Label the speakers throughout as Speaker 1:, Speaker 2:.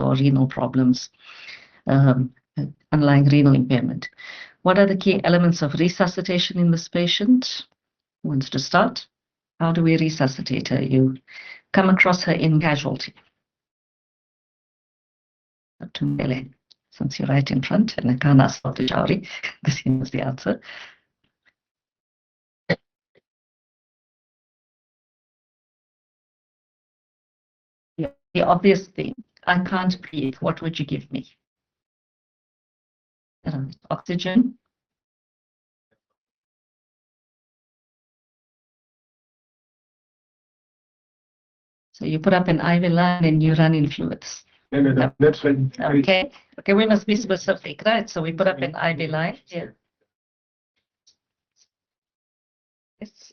Speaker 1: or renal problems, underlying renal impairment. What are the key elements of resuscitation in this patient? Who wants to start? How do we resuscitate her? You come across her in casualty. Dr. Mbele, since you're right in front, and I can't ask Dr. Chowri, because he knows the answer. The obvious thing, I can't breathe. What would you give me? Oxygen. So you put up an IV line and you run in fluids.
Speaker 2: No, that's fine.
Speaker 1: Okay, we must be specific, right? So we put up an IV line. Yeah. It's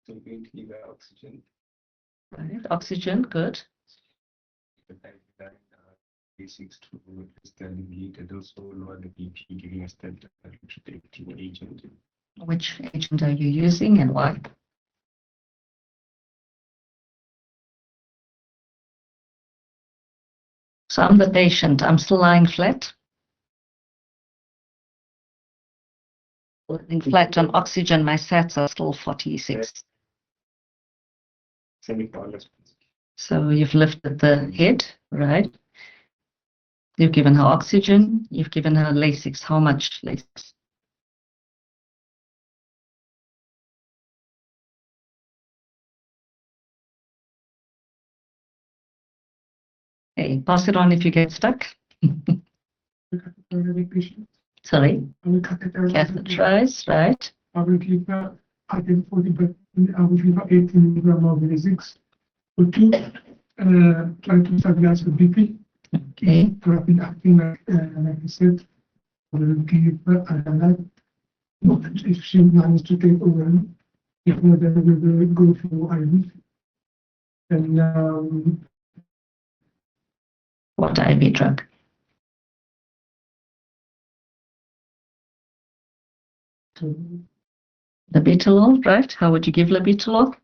Speaker 2: So going to give her oxygen.
Speaker 1: right. Oxygen, good.
Speaker 2: Basics to establish and also lower the BP, giving us that active agent.
Speaker 1: Which agent are you using and why? So I'm the patient. I'm still lying flat. Lying flat on oxygen. My SATs are still 46. So you've lifted the head, right? You've given her oxygen. You've given her Lasix. How much Lasix? Hey, pass it on if you get stuck. Sorry. Catheterize, right?
Speaker 3: I will give her 40, but I will give her 18 milligram of Lasix. For 2, try to stabilize the BP.
Speaker 1: Okay.
Speaker 3: Rapid acting, like I said, I will give her another. If she managed to take over, if not, then we will go for IV. And
Speaker 1: what IV drug?
Speaker 3: So,
Speaker 1: Labetalol, right? How would you give labetalol?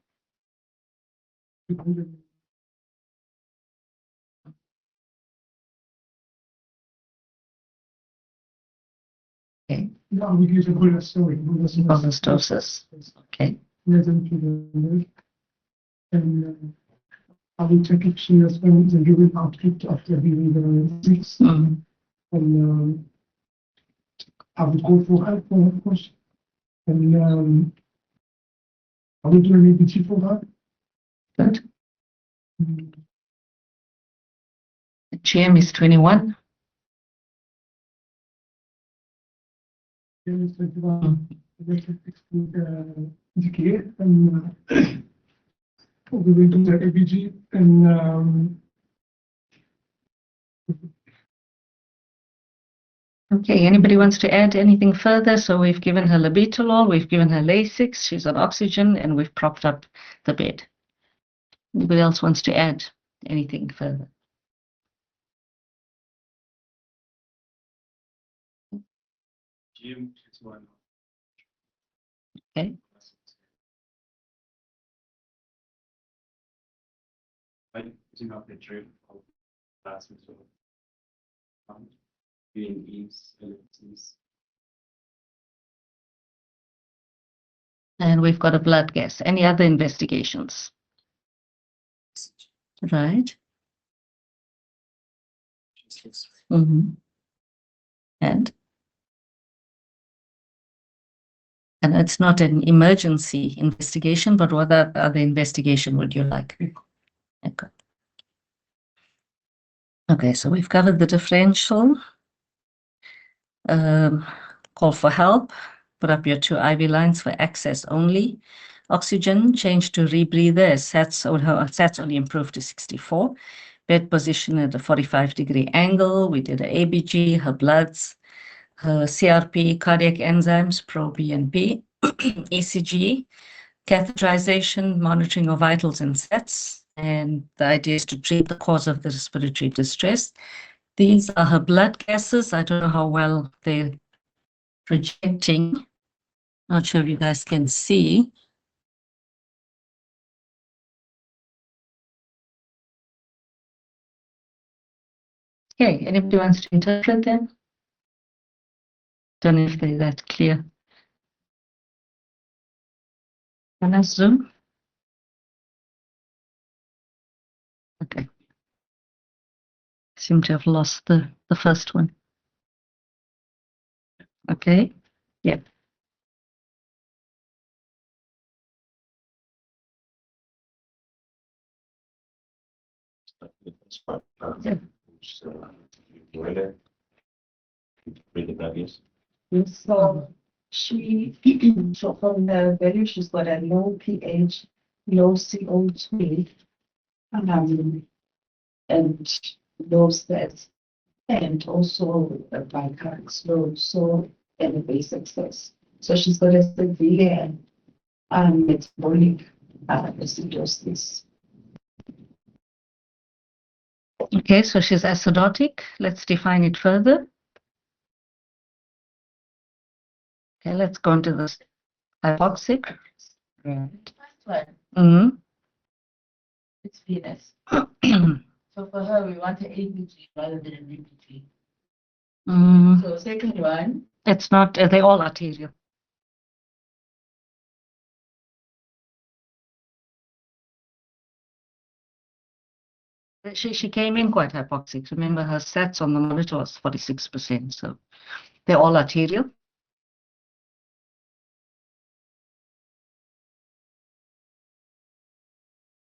Speaker 1: Okay.
Speaker 3: no, we use a bolus, sorry.
Speaker 1: Bolus doses. Okay.
Speaker 3: And I will check if she has found the urine output after giving the 6. And I will go for her, of course. And I will do an ABT for her.
Speaker 1: Good. The GM is 21.
Speaker 3: Yes, 21. DKA, and we will do the ABG, and
Speaker 1: Okay, anybody wants to add anything further? So we've given her labetalol, we've given her Lasix, she's on oxygen, and we've propped up the bed. Anybody else wants to add anything further? Okay.
Speaker 2: Using up the drip of plasma, so doing ease, ellipses.
Speaker 1: And we've got a blood gas. Any other investigations? Right. And it's not an emergency investigation, but what other investigation would you like? Okay. Okay, so we've covered the differential. Call for help. Put up your 2 IV lines for access only. Oxygen, change to rebreather as SATs only improved to 64. Bed position at a 45-degree angle. We did an ABG, her bloods, her CRP, cardiac enzymes, pro-BNP, ECG, catheterization, monitoring of vitals and SATs. And the idea is to treat the cause of the respiratory distress. These are her blood gases. I don't know how well they projecting. Not sure if you guys can see. Okay, anybody wants to interpret them? Don't know if they're that clear. Can I zoom? Okay. Seem to have lost the first one. Okay. Yeah. Yeah.
Speaker 3: So she, so from the value, she's got a low pH, low CO2, and low stress, and also a bicarbonate load, so and a base excess. So she's got a severe metabolic acidosis.
Speaker 1: Okay, so she's acidotic. Let's define it further. Okay, let's go into this hypoxic.
Speaker 3: Right. Right.
Speaker 1: Mm-hmm.
Speaker 3: It's venous. So for her, we want an ABG rather than an ABG.
Speaker 1: Mm,
Speaker 3: So second one,
Speaker 1: it's not, they're all arterial. She came in quite hypoxic. Remember, her stats on the monitor was 46%, so they're all arterial.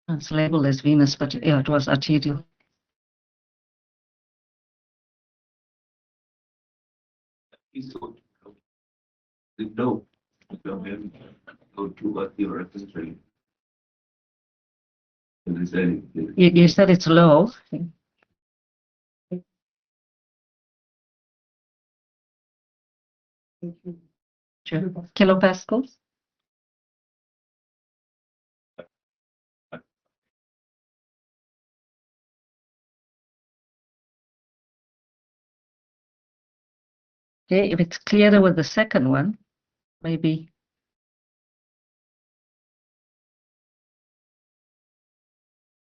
Speaker 1: It's labeled as venous, but yeah, it was arterial.
Speaker 2: No, go to what your reference rate.
Speaker 1: You said it's low. Sure. Kilopascals. Okay, if it's clearer with the second one, maybe.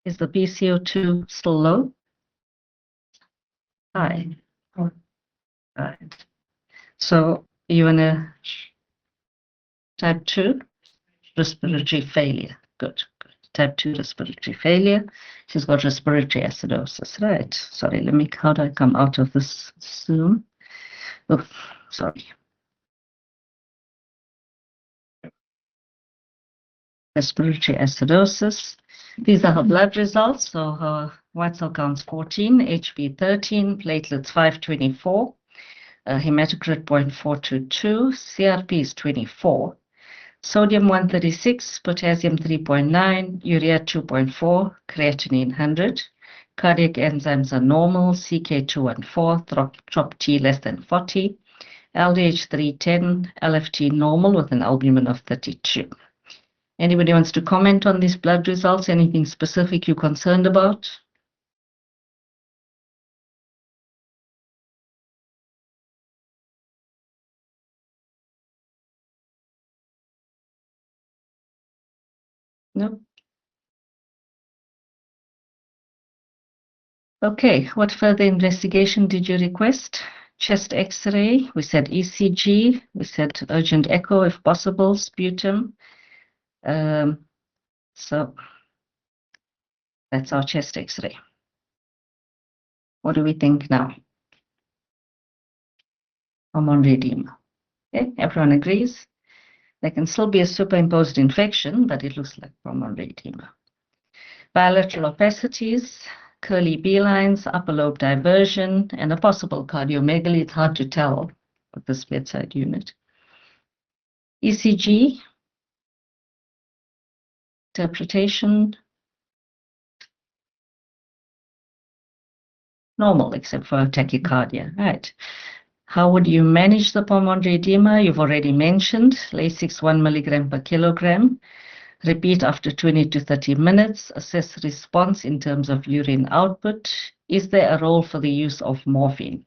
Speaker 1: Is the PCO2 still low? High. Right. So you in a type 2 respiratory failure. Good. Type 2 respiratory failure. She's got respiratory acidosis. Right. Sorry, how do I come out of this Zoom? Oh, sorry. Respiratory acidosis. These are her blood results. So her white cell count's 14, HB 13, platelets 524, hematocrit 0.422, CRP is 24, sodium 136, potassium 3.9, urea 2.4, creatinine 100. Cardiac enzymes are normal, CK214, TROP-T less than 40, LDH 310, LFT normal with an albumin of 32. Anybody wants to comment on these blood results? Anything specific you're concerned about? No? Okay, what further investigation did you request? Chest x-ray, we said ECG, we said urgent echo if possible, sputum. So that's our chest x-ray. What do we think now? Pulmonary edema. Okay, everyone agrees? There can still be a superimposed infection, but it looks like pulmonary edema. Bilateral opacities, curly B lines, upper lobe diversion, and a possible cardiomegaly. It's hard to tell with this bedside unit. ECG, interpretation, normal except for tachycardia, right? How would you manage the pulmonary edema? You've already mentioned Lasix 1 milligram per kilogram. Repeat after 20 to 30 minutes. Assess response in terms of urine output. Is there a role for the use of morphine?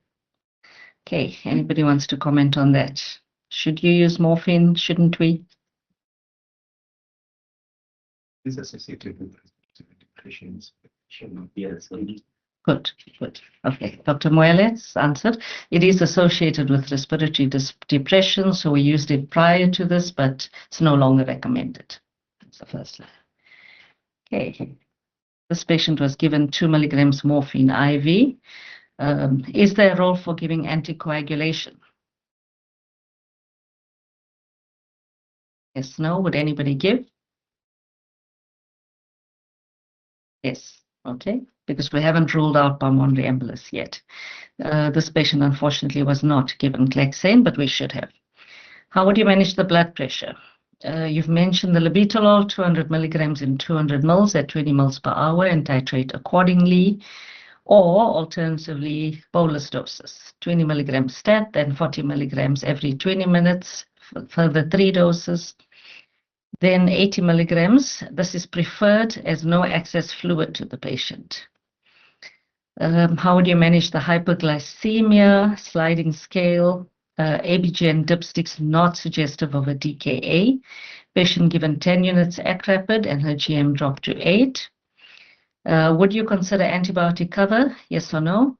Speaker 1: Okay, anybody wants to comment on that? Should you use morphine? Shouldn't we?
Speaker 2: Is associated with depressions. Should not be associated.
Speaker 1: Good. Okay, Dr. Moeles answered. It is associated with respiratory depression, so we used it prior to this, but it's no longer recommended. That's the first line. Okay. This patient was given 2 milligrams morphine IV. Is there a role for giving anticoagulation? Yes, no. Would anybody give? Yes. Okay. Because we haven't ruled out pulmonary embolus yet. This patient, unfortunately, was not given Clexane, but we should have. How would you manage the blood pressure? You've mentioned the labetalol, 200 milligrams in 200 mils at 20 mils per hour and titrate accordingly. Or alternatively, bolus doses, 20 milligrams stat, then 40 milligrams every 20 minutes for the 3 doses. Then 80 milligrams. This is preferred as no excess fluid to the patient. How would you manage the hyperglycemia, sliding scale, ABGN dipsticks not suggestive of a DKA. Patient given 10 units acrapid and her GM dropped to 8. Would you consider antibiotic cover? Yes or no?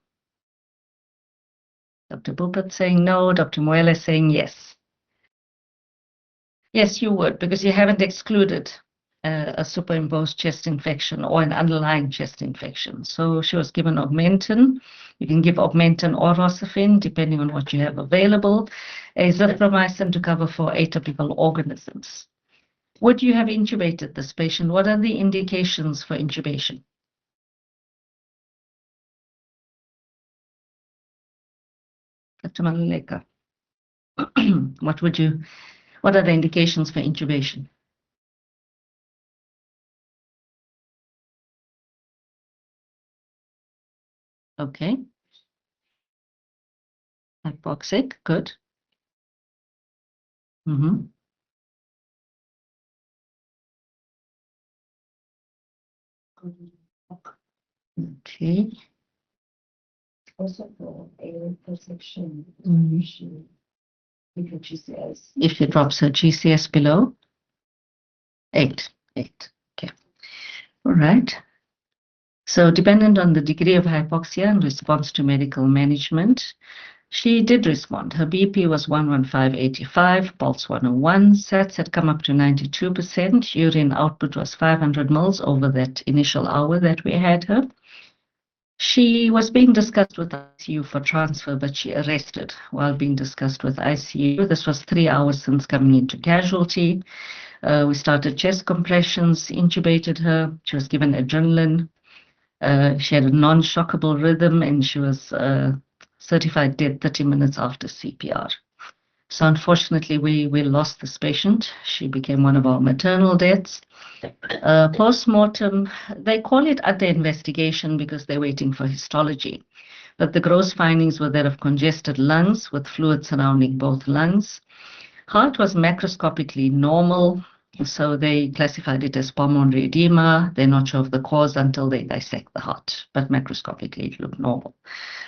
Speaker 1: Dr. Bupat saying no, Dr. Moeles saying yes. Yes, you would, because you haven't excluded a superimposed chest infection or an underlying chest infection. So she was given Augmentin. You can give Augmentin or Rocephin, depending on what you have available. Azithromycin to cover for atypical organisms. Would you have intubated this patient? What are the indications for intubation? Dr. Maluleka, what are the indications for intubation? Okay. Hypoxic, good. Okay.
Speaker 4: Also for air perception, issue with the GCS.
Speaker 1: If she drops her GCS below 8. Okay. All right. So dependent on the degree of hypoxia and response to medical management, she did respond. Her BP was 115/85, pulse 101, SATs had come up to 92%, urine output was 500 mils over that initial hour that we had her. She was being discussed with ICU for transfer, but she arrested while being discussed with ICU. This was 3 hours since coming into casualty. We started chest compressions, intubated her. She was given adrenaline. She had a non-shockable rhythm, and she was certified dead 30 minutes after CPR. So unfortunately, we lost this patient. She became one of our maternal deaths. Post-mortem, they call it under investigation because they're waiting for histology. But the gross findings were that of congested lungs with fluid surrounding both lungs. Heart was macroscopically normal, so they classified it as pulmonary edema. They're not sure of the cause until they dissect the heart, but macroscopically it looked normal.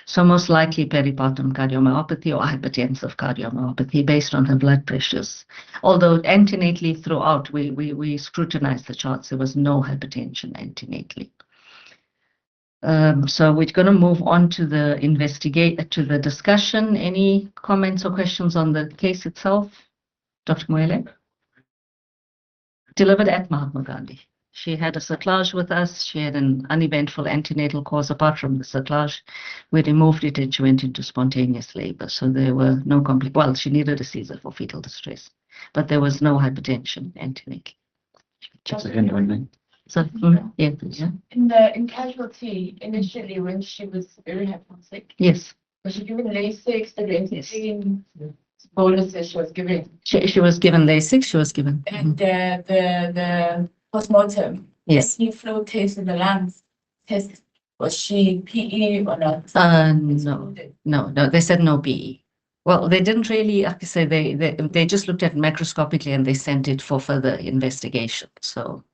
Speaker 1: So most likely peripartum cardiomyopathy or hypertensive cardiomyopathy based on her blood pressures. Although antenatally throughout, we scrutinized the charts, there was no hypertension antenatally. So we're going to move on to the discussion. Any comments or questions on the case itself? Dr. Moele? Delivered at Mahatma Gandhi. She had a cerclage with us. She had an uneventful antenatal cause apart from the cerclage. We removed it and she went into spontaneous labor. So there were no well, she needed a Caesar for fetal distress, but there was no hypertension antenatally.
Speaker 2: Just a hand on me.
Speaker 1: So, yeah.
Speaker 4: In casualty, initially when she was very hypoxic,
Speaker 1: Yes.
Speaker 4: was she given Lasix, the Lasix boluses she was given?
Speaker 1: She was given Lasix, she was given.
Speaker 4: And the postmortem,
Speaker 1: Yes.
Speaker 4: the flow test in the lungs test, was she PE or not?
Speaker 1: No, they said no PE. Well, they didn't really, like I say, they just looked at it macroscopically and they sent it for further investigation. So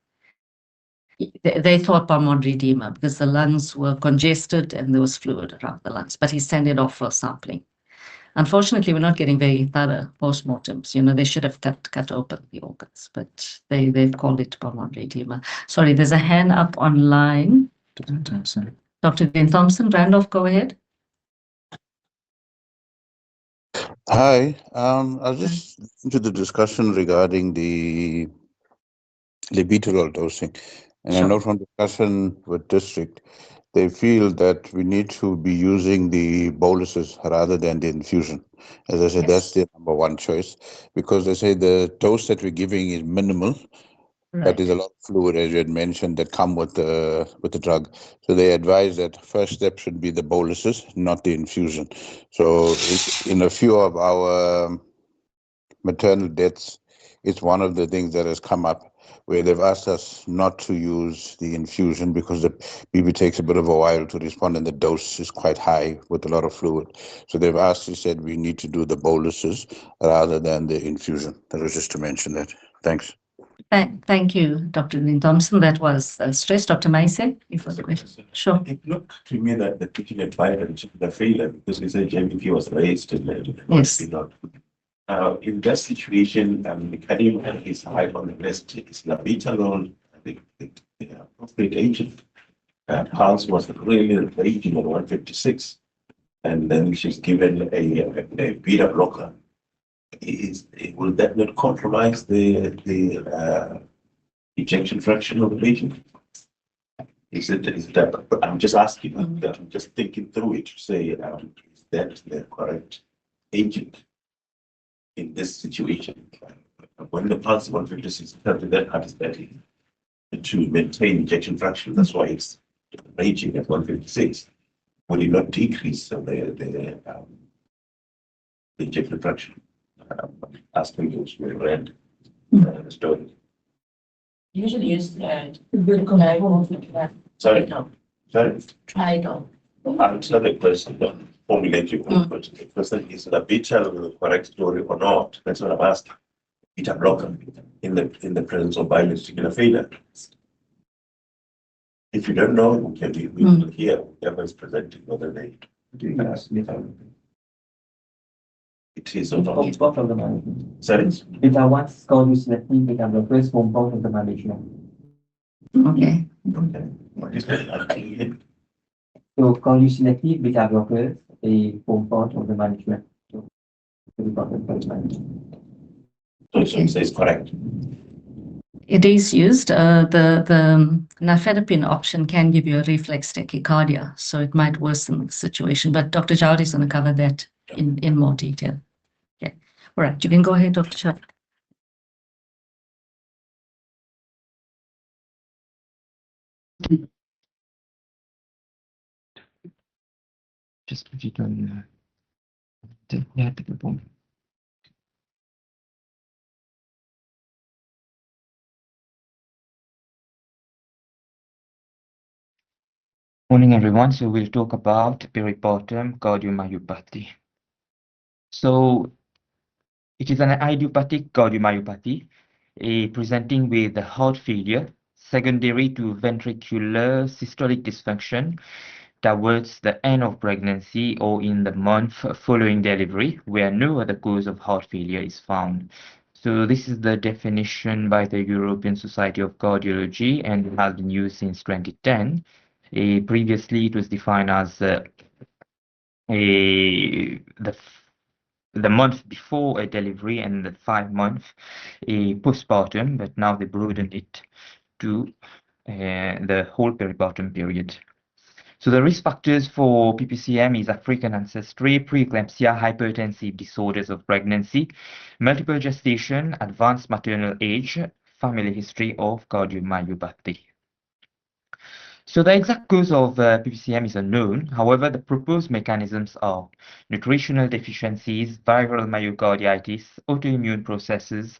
Speaker 1: they thought pulmonary edema because the lungs were congested and there was fluid around the lungs, but he sent it off for sampling. Unfortunately, we're not getting very thorough postmortems. You know, they should have cut open the organs, but they've called it pulmonary edema. Sorry, there's a hand up online. Dr. Dean Thompson, Randolph, go ahead.
Speaker 5: Hi, I was just into the discussion regarding the labetalol dosing, and I
Speaker 1: Sure.
Speaker 5: know from discussion with district, they feel that we need to be using the boluses rather than the infusion. As I said, that's their number one choice, because they say the dose that we're giving is minimal, but
Speaker 1: Right.
Speaker 5: there's a lot of fluid, as you had mentioned, that come with the drug. So they advise that first step should be the boluses, not the infusion. So in a few of our maternal deaths, it's one of the things that has come up where they've asked us not to use the infusion because the baby takes a bit of a while to respond and the dose is quite high with a lot of fluid. So they've asked, he said, we need to do the boluses rather than the infusion. That was just to mention that. Thanks.
Speaker 1: Thank you, Dr. Dean Thompson. That was stress. Dr. Maise, you for the question. Sure.
Speaker 6: It looked to me that the teaching advisor, the failure, because he said JVP was raised in the
Speaker 1: Yes.
Speaker 6: not. In that situation, the cardiomyopathy is high on the list. It's labetalol, the appropriate agent. Pulse was really raging at 156, and then she's given a beta blocker. Will that not compromise the ejection fraction of the patient? Is it that? I'm just asking. I'm just thinking through it to say, is that the correct agent in this situation? When the pulse is 156, that heart is beating to maintain ejection fraction. That's why it's raging at 156. Will it not decrease the ejection fraction? Asking those who read the story.
Speaker 4: Usually use
Speaker 6: Sorry.
Speaker 4: Tidal.
Speaker 6: Sorry.
Speaker 4: Tidal.
Speaker 6: Answer the question, don't formulate your own question. The question is the beta the correct story or not? That's what I'm asking. Beta blocker in the presence of biological failure. If you don't know, we will hear whoever is presenting whether they it is or not.
Speaker 7: Part of the management.
Speaker 6: Sorry.
Speaker 7: Beta once cardiomyopathy beta blockers form part of the management.
Speaker 1: Okay.
Speaker 6: Okay. What is that?
Speaker 7: So cardiomyopathy beta blockers they form part of the management. So
Speaker 6: So it says correct.
Speaker 1: It is used. The nifedipine option can give you a reflex tachycardia, so it might worsen the situation. But Dr. Jowdy is going to cover that in more detail. Okay. All right. You can go ahead, Dr. Jowdy.
Speaker 7: just put it on the point. Morning everyone, so we'll talk about peripartum cardiomyopathy. So it is an idiopathic cardiomyopathy presenting with heart failure secondary to ventricular systolic dysfunction towards the end of pregnancy or in the month following delivery where no other cause of heart failure is found. So this is the definition by the European Society of Cardiology and has been used since 2010. Previously, it was defined as the month before a delivery and the 5 months postpartum, but now they broadened it to the whole peripartum period. So the risk factors for PPCM is African ancestry, preeclampsia, hypertensive disorders of pregnancy, multiple gestation, advanced maternal age, family history of cardiomyopathy. So the exact cause of PPCM is unknown. However, the proposed mechanisms are nutritional deficiencies, viral myocarditis, autoimmune processes,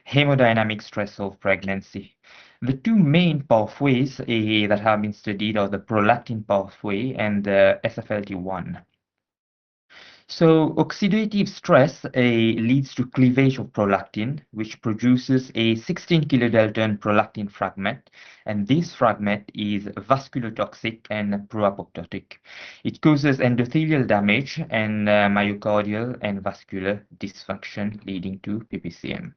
Speaker 7: hemodynamic stress of pregnancy. The two main pathways that have been studied are the prolactin pathway and the SFLT1. So oxidative stress leads to cleavage of prolactin, which produces a 16 kilodalton prolactin fragment, and this fragment is vasculotoxic and pro-apoptotic. It causes endothelial damage and myocardial and vascular dysfunction, leading to PPCM.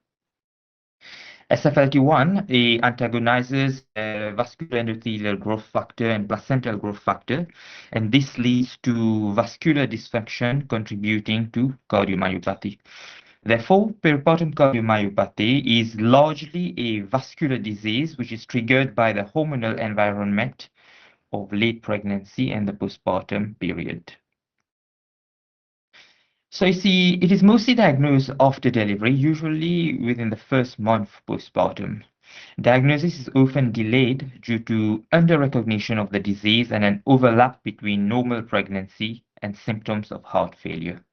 Speaker 7: SFLT1 antagonizes vascular endothelial growth factor and placental growth factor, and this leads to vascular dysfunction contributing to cardiomyopathy. Therefore, peripartum cardiomyopathy is largely a vascular disease which is triggered by the hormonal environment of late pregnancy and the postpartum period. So you see, it is mostly diagnosed after delivery, usually within the first month postpartum. Diagnosis is often delayed due to under-recognition of the disease and an overlap between normal pregnancy and symptoms of heart failure.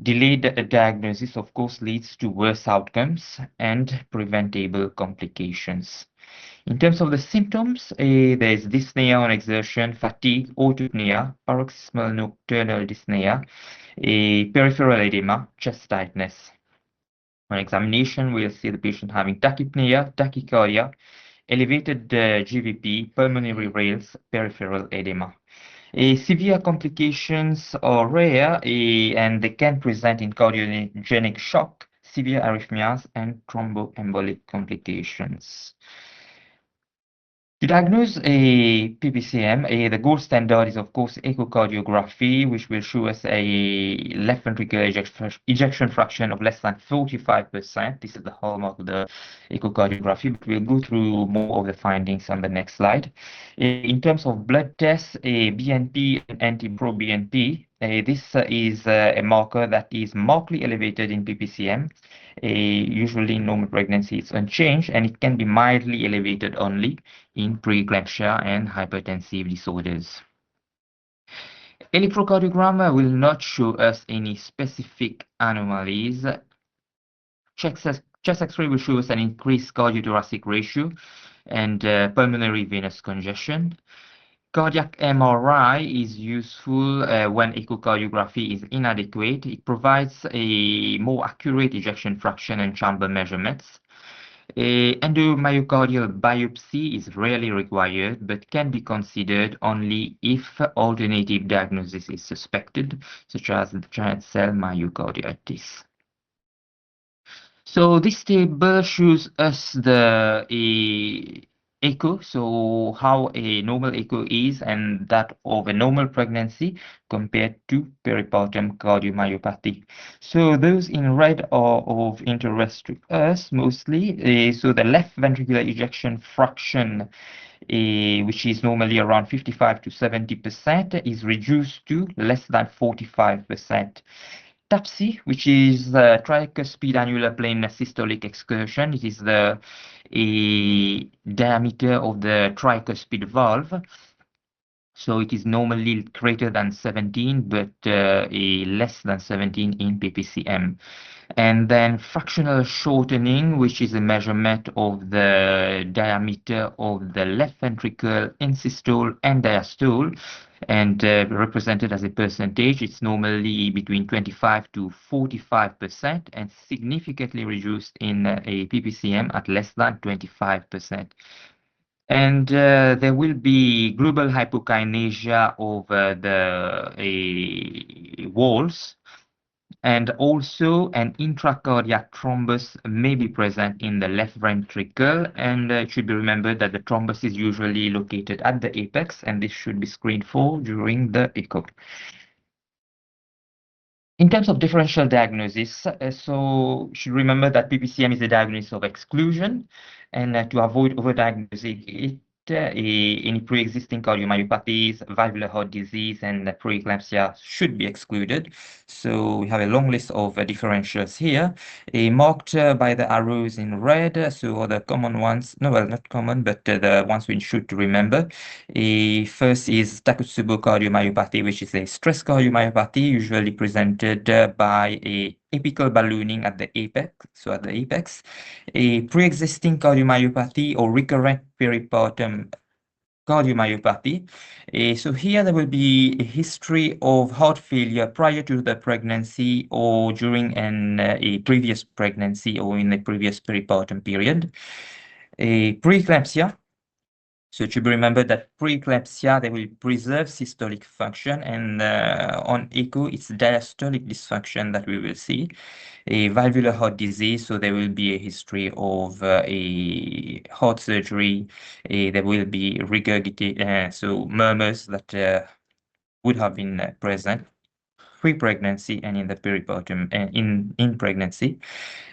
Speaker 7: Delayed diagnosis, of course, leads to worse outcomes and preventable complications. In terms of the symptoms, there is dyspnea on exertion, fatigue, autopnea, paroxysmal nocturnal dyspnea, peripheral edema, chest tightness. On examination, we'll see the patient having tachypnea, tachycardia, elevated GVP, pulmonary rales, peripheral edema. Severe complications are rare and they can present in cardiogenic shock, severe arrhythmias, and thromboembolic complications. To diagnose a PPCM, the gold standard is, of course, echocardiography, which will show us a left ventricular ejection fraction of less than 45%. This is the hallmark of the echocardiography, but we'll go through more of the findings on the next slide. In terms of blood tests, BNP and NT-proBNP, this is a marker that is markedly elevated in PPCM. Usually in normal pregnancy it's unchanged, and it can be mildly elevated only in preeclampsia and hypertensive disorders. Electrocardiogram will not show us any specific anomalies. Chest X-ray will show us an increased cardiothoracic ratio and pulmonary venous congestion. Cardiac MRI is useful when echocardiography is inadequate. It provides a more accurate ejection fraction and chamber measurements. Endomyocardial biopsy is rarely required, but can be considered only if alternative diagnosis is suspected, such as the giant cell myocarditis. So this table shows us the echo, so how a normal echo is and that of a normal pregnancy compared to peripartum cardiomyopathy. So those in red are of interest to us mostly. So the left ventricular ejection fraction, which is normally around 55 to 70%, is reduced to less than 45%. TAPSE, which is the tricuspid annular plane systolic excursion. It is the diameter of the tricuspid valve. So it is normally greater than 17, but less than 17 in PPCM. And then fractional shortening, which is a measurement of the diameter of the left ventricle in systole and diastole, and represented as a percentage. It's normally between 25 to 45% and significantly reduced in a PPCM at less than 25%. And there will be global hypokinesia over the walls, and also an intracardiac thrombus may be present in the left ventricle, and it should be remembered that the thrombus is usually located at the apex, and this should be screened for during the echo. In terms of differential diagnosis, so you should remember that PPCM is a diagnosis of exclusion, and to avoid overdiagnosing it, any pre-existing cardiomyopathies, valvular heart disease, and preeclampsia should be excluded. So we have a long list of differentials here, marked by the arrows in red. So the common ones, no, well, not common, but the ones we should remember. First is Takotsubo cardiomyopathy, which is a stress cardiomyopathy, usually presented by a apical ballooning at the apex, so at the apex. A pre-existing cardiomyopathy or recurrent peripartum cardiomyopathy. So here there will be a history of heart failure prior to the pregnancy or during a previous pregnancy or in a previous peripartum period. Preeclampsia. So it should be remembered that preeclampsia, they will preserve systolic function, and on echo, it's diastolic dysfunction that we will see. A valvular heart disease, so there will be a history of a heart surgery. There will be regurgitation, so murmurs that would have been present pre-pregnancy and in the peripartum and in pregnancy.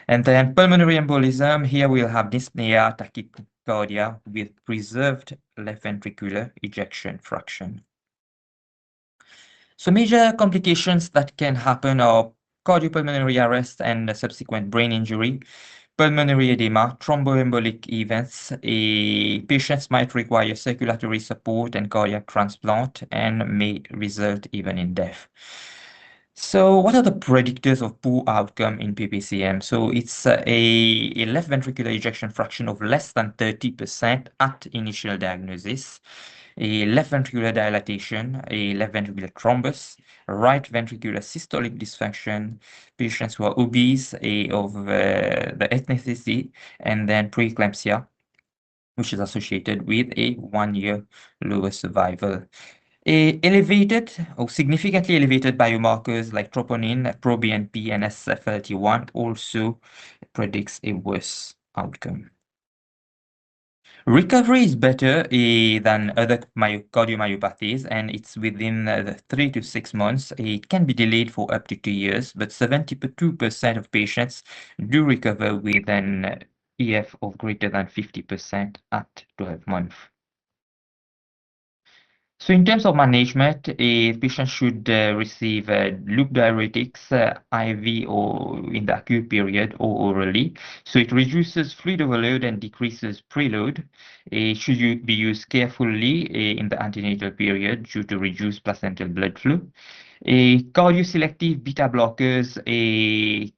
Speaker 7: And then pulmonary embolism, here we'll have dyspnea, tachycardia with preserved left ventricular ejection fraction. So major complications that can happen are cardiopulmonary arrest and subsequent brain injury, pulmonary edema, thromboembolic events. Patients might require circulatory support and cardiac transplant and may result even in death. So what are the predictors of poor outcome in PPCM? So it's a left ventricular ejection fraction of less than 30% at initial diagnosis, a left ventricular dilatation, a left ventricular thrombus, right ventricular systolic dysfunction, patients who are obese of the ethnicity, and then preeclampsia, which is associated with a 1-year lower survival. Elevated or significantly elevated biomarkers like troponin, proBNP, and SFLT1 also predicts a worse outcome. Recovery is better than other cardiomyopathies, and it's within 3 to 6 months. It can be delayed for up to 2 years, but 72% of patients do recover with an EF of greater than 50% at 12 months. So in terms of management, a patient should receive loop diuretics, IV or in the acute period or orally. So it reduces fluid overload and decreases preload. It should be used carefully in the antenatal period due to reduced placental blood flow. Cardioselective beta blockers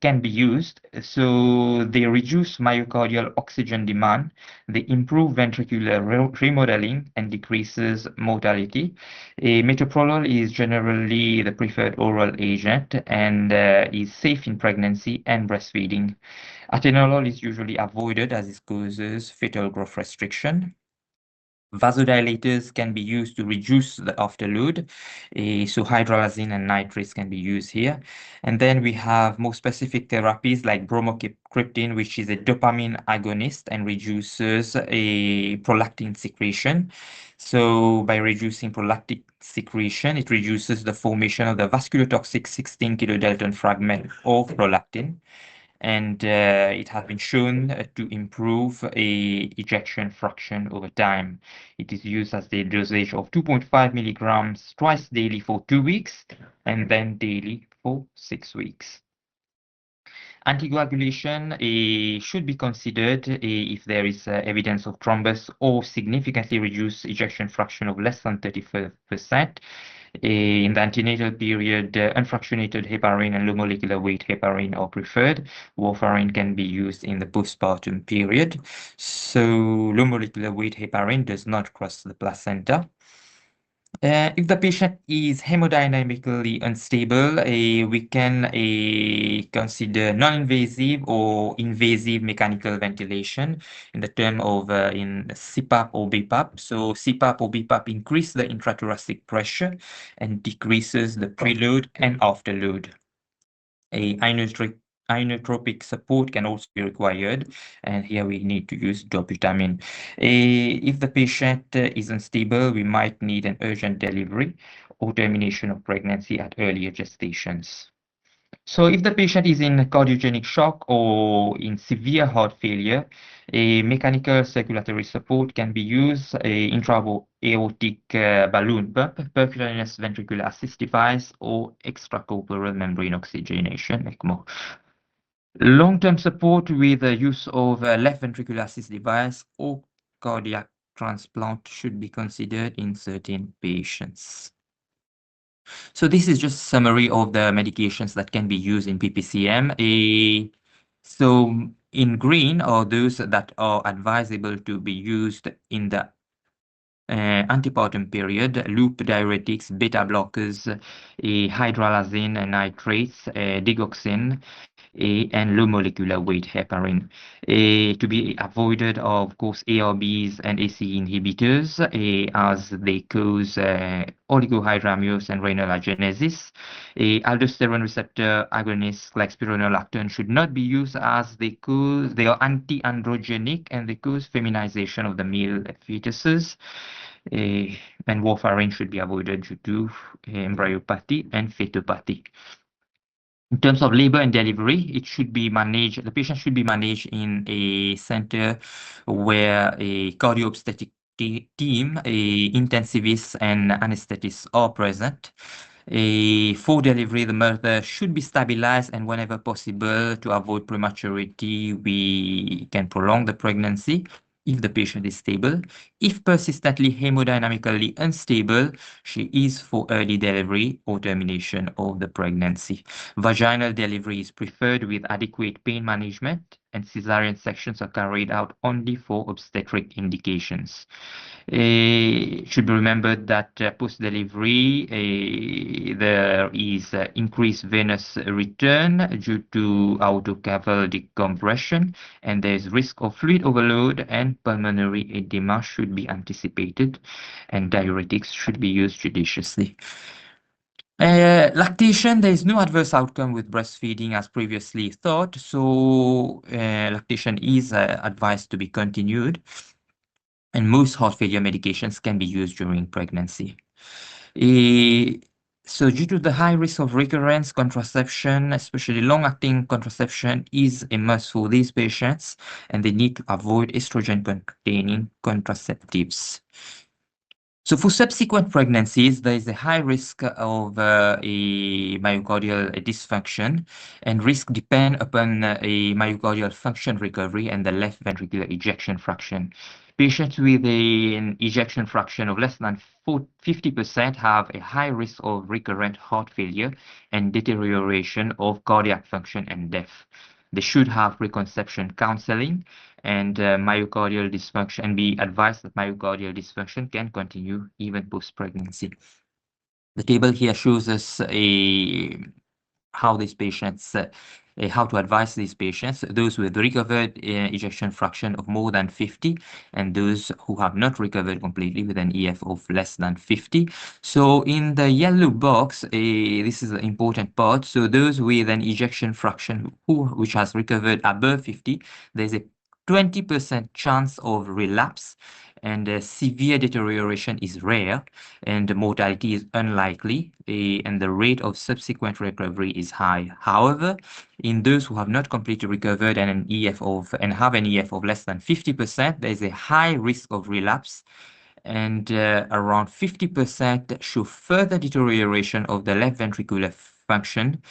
Speaker 7: can be used, so they reduce myocardial oxygen demand, they improve ventricular remodeling and decreases mortality. Metoprolol is generally the preferred oral agent and is safe in pregnancy and breastfeeding. Atenolol is usually avoided as it causes fetal growth restriction. Vasodilators can be used to reduce the afterload. So hydralazine and nitrates can be used here. And then we have more specific therapies like bromocriptine, which is a dopamine agonist and reduces a prolactin secretion. So by reducing prolactin secretion, it reduces the formation of the vasculotoxic 16 kilodalton fragment of prolactin. And it has been shown to improve a ejection fraction over time. It is used as the dosage of 2.5 milligrams twice daily for 2 weeks and then daily for 6 weeks. Anticoagulation should be considered if there is evidence of thrombus or significantly reduced ejection fraction of less than 35%. In the antenatal period, unfractionated heparin and low molecular weight heparin are preferred. Warfarin can be used in the postpartum period. So low molecular weight heparin does not cross the placenta. If the patient is hemodynamically unstable, we can consider non-invasive or invasive mechanical ventilation in the term of in CPAP or BPAP. So CPAP or BPAP increase the intrathoracic pressure and decreases the preload and afterload. Inotropic support can also be required, and here we need to use dobutamine. If the patient is unstable, we might need an urgent delivery or termination of pregnancy at earlier gestations. So if the patient is in cardiogenic shock or in severe heart failure, a mechanical circulatory support can be used, a intra-aortic balloon pump, percutaneous ventricular assist device, or extracorporeal membrane oxygenation, ECMO. Long-term support with the use of a left ventricular assist device or cardiac transplant should be considered in certain patients. So this is just a summary of the medications that can be used in PPCM. So in green are those that are advisable to be used in the antepartum period, loop diuretics, beta blockers, hydralazine and nitrates, digoxin, and low molecular weight heparin. To be avoided, of course, ARBs and ACE inhibitors, as they cause oligohydramnios and renal agenesis. Aldosterone receptor agonists like spironolactone should not be used as they are anti-androgenic and they cause feminization of the male fetuses. And warfarin should be avoided due to embryopathy and fetopathy. In terms of labor and delivery, it should be managed, the patient should be managed in a center where a cardio-obstetric team, intensivists and anesthetists are present. For delivery, the mother should be stabilized, and whenever possible, to avoid prematurity, we can prolong the pregnancy if the patient is stable. If persistently hemodynamically unstable, she is for early delivery or termination of the pregnancy. Vaginal delivery is preferred with adequate pain management, and cesarean sections are carried out only for obstetric indications. It should be remembered that post-delivery there is increased venous return due to autocaval decompression, and there is risk of fluid overload, and pulmonary edema should be anticipated, and diuretics should be used judiciously. Lactation, there is no adverse outcome with breastfeeding as previously thought, so lactation is advised to be continued, and most heart failure medications can be used during pregnancy. So due to the high risk of recurrence, contraception, especially long-acting contraception, is a must for these patients, and they need to avoid estrogen-containing contraceptives. So for subsequent pregnancies, there is a high risk of a myocardial dysfunction, and risk depend upon a myocardial function recovery and the left ventricular ejection fraction. Patients with an ejection fraction of less than 50% have a high risk of recurrent heart failure and deterioration of cardiac function and death. They should have preconception counseling and myocardial dysfunction, and be advised that myocardial dysfunction can continue even post-pregnancy. The table here shows us how these patients, how to advise these patients, those with recovered ejection fraction of more than 50, and those who have not recovered completely with an EF of less than 50. So in the yellow box, this is the important part. So those with an ejection fraction which has recovered above 50, there's a 20% chance of relapse, and severe deterioration is rare, and mortality is unlikely, and the rate of subsequent recovery is high. However, in those who have not completely recovered and have an EF of less than 50%, there is a high risk of relapse, and around 50% show further deterioration of the left ventricular function.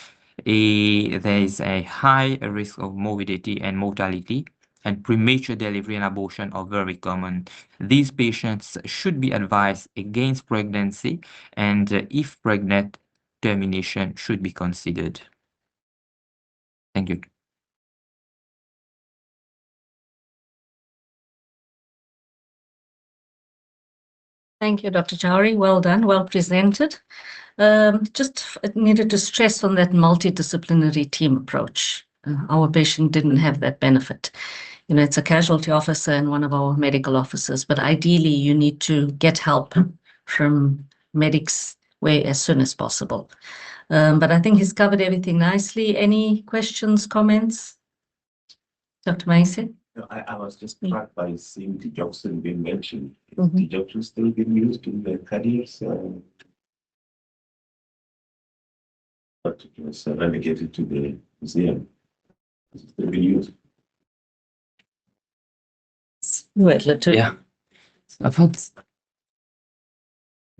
Speaker 7: There is a high risk of morbidity and mortality, and premature delivery and abortion are very common. These patients should be advised against pregnancy, and if pregnant, termination should be considered. Thank you.
Speaker 1: Thank you, Dr. Chowri. Well done, well presented. Just needed to stress on that multidisciplinary team approach. Our patient didn't have that benefit. You know, it's a casualty officer and one of our medical officers, but ideally you need to get help from medics as soon as possible. But I think he's covered everything nicely. Any questions, comments? Dr. Maise?
Speaker 6: No, I was just struck by seeing digoxin being mentioned. Is
Speaker 1: Mhm.
Speaker 6: digoxin still being used in the cardiacs? But it was relegated to the museum. Is it still being used?
Speaker 7: Yeah. I've heard
Speaker 6: Still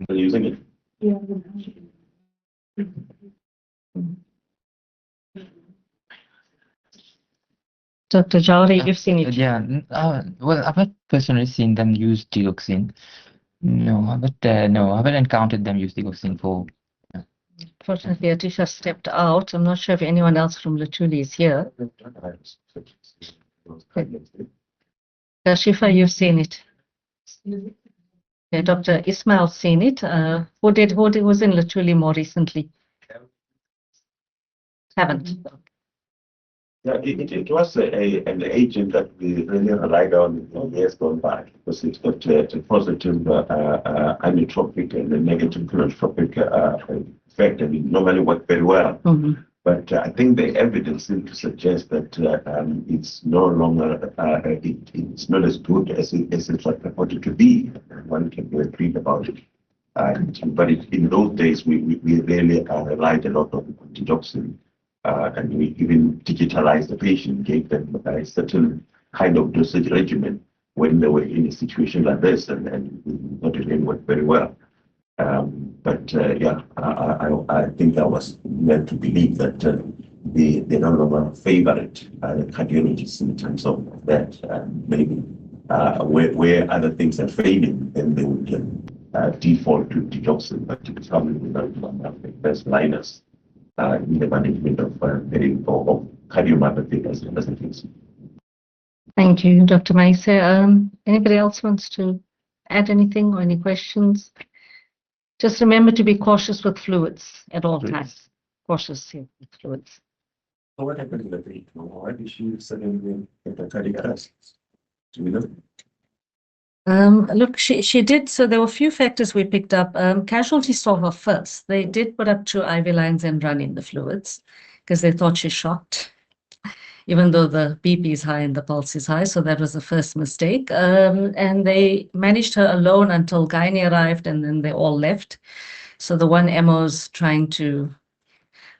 Speaker 6: using it?
Speaker 3: Yeah.
Speaker 1: Dr. Chowri, you've seen it.
Speaker 7: Yeah, well, I've not personally seen them use digoxin. No, no, I haven't encountered them use digoxin for.
Speaker 1: Fortunately, Atisha stepped out. I'm not sure if anyone else from Lutuli is here. Kashifa, you've seen it. Okay, Dr. Ismail seen it. Who was in literally more recently? Haven't.
Speaker 6: Yeah, it was an agent that we really relied on in years gone by because it's got a positive inotropic and a negative chronotropic effect, and it normally worked very well. But I think the evidence seems to suggest that it's no longer, it's not as good as it was purported to be. One can be agreed about it. But in those days, we really relied a lot on digoxin. And we even digitalized the patient, gave them a certain kind of dosage regimen when they were in a situation like this, and not really worked very well. Yeah, I think I was meant to believe that they no longer favor it, the cardiologists, in terms of that. Maybe where other things are failing, then they would default to digoxin, but it's probably not one of the best liners in the management of cardiomyopathy as it is.
Speaker 1: Thank you, Dr. Maise. Anybody else wants to add anything or any questions? Just remember to be cautious with fluids at all times. Cautious here with fluids.
Speaker 6: So what happened to the patient? Why did she suddenly get a cardiac arrest? Do we know?
Speaker 1: Look, she did. So there were a few factors we picked up. Casualties saw her first. They did put up 2 IV lines and run in the fluids because they thought she shocked, even though the BP is high and the pulse is high. So that was the first mistake. And they managed her alone until gynae arrived, and then they all left. So the one MO's trying to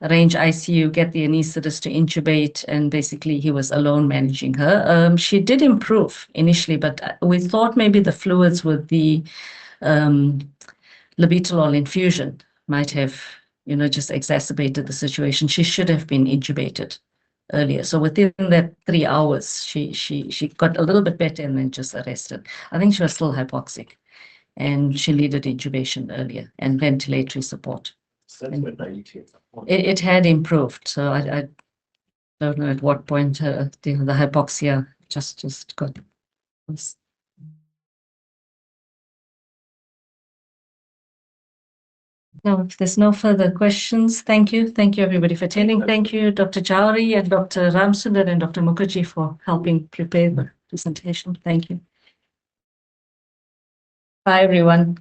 Speaker 1: arrange ICU, get the anesthetist to intubate, and basically he was alone managing her. She did improve initially, but we thought maybe the fluids with the labetalol infusion might have, just exacerbated the situation. She should have been intubated earlier. So within that 3 hours, she got a little bit better and then just arrested. I think she was still hypoxic, and she needed intubation earlier and ventilatory support. It had improved, so I don't know at what point the hypoxia just got worse. No, if there's no further questions, thank you. Thank you, everybody, for attending. Thank you, Dr. Jowhary and Dr. Ramsundar and Dr. Mukherjee for helping prepare the presentation. Thank you. Bye, everyone.